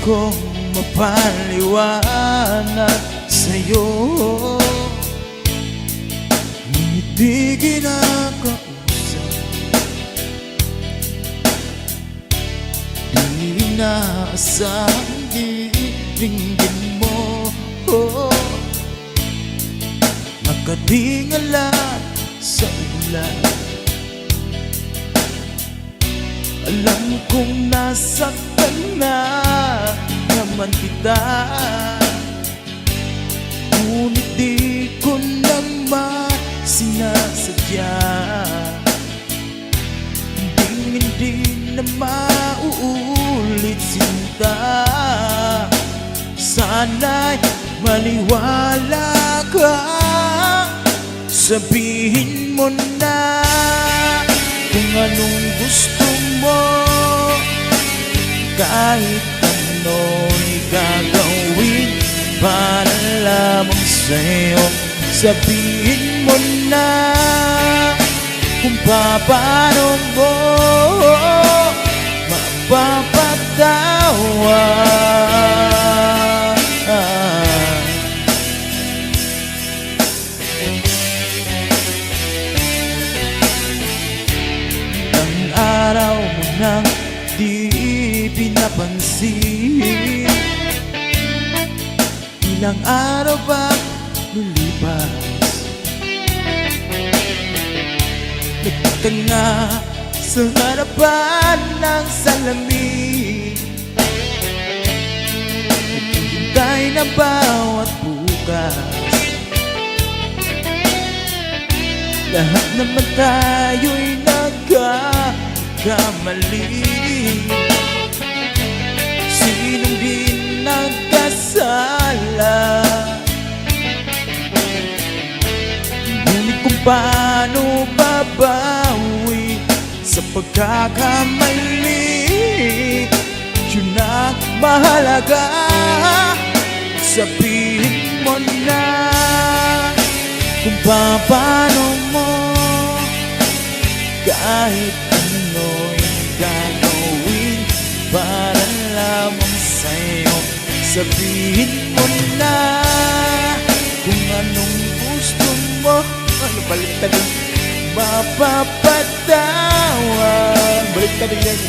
kong mapaliwanag sa'yo, ngunit di kinakausap. Di inaasahang diringgin mo, nakatingala sa ulan. Alam kong nasaktan na naman kita, ngunit di ko naman sinasadya. Hindi na mauulit sinta. Sana'y maniwala ka, sabihin mo na kung anong gusto mo. Kahit ano'y gagawin para lamang sa'yo. Sabihin mo na kung paano mo mapapatawa. Ang araw mo nang di pinapansin, ilang araw ba lulipas? Nagtanga sa harapan ng salamin, naghihintay na bawat bukas. Lahat naman tayo'y nagkakamali. Sinong di nagkasala? Ngunit kung paano babawi sa pagkakamali, yun ang mahalaga. Sabihin mo na kung paano mo, kahit ano'y gagawin para lamang sa'yo. Sabihin mo na kung anong gusto mo. Ano, baliktad yun? Mapapatawa. Baliktad yun.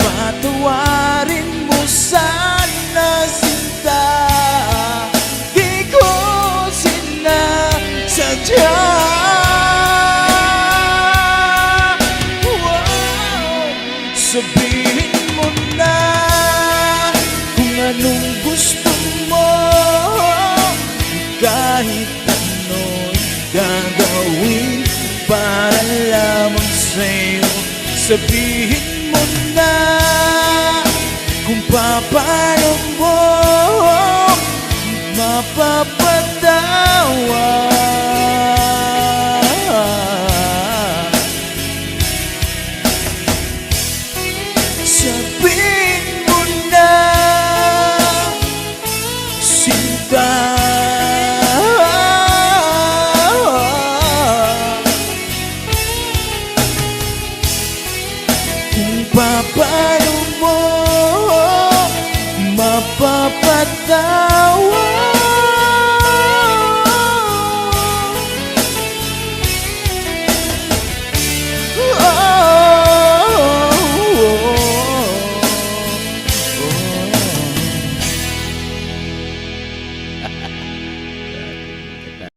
Patawarin mo sana sinta, di ko sinasadya. Sabihin mo na kung anong gusto mo, kahit ano'y gagawin para lamang sa'yo. Sabihin mo na kung paano mo mapapatawa. Sabihin mo na sinta, kung paano mo mapapatawa.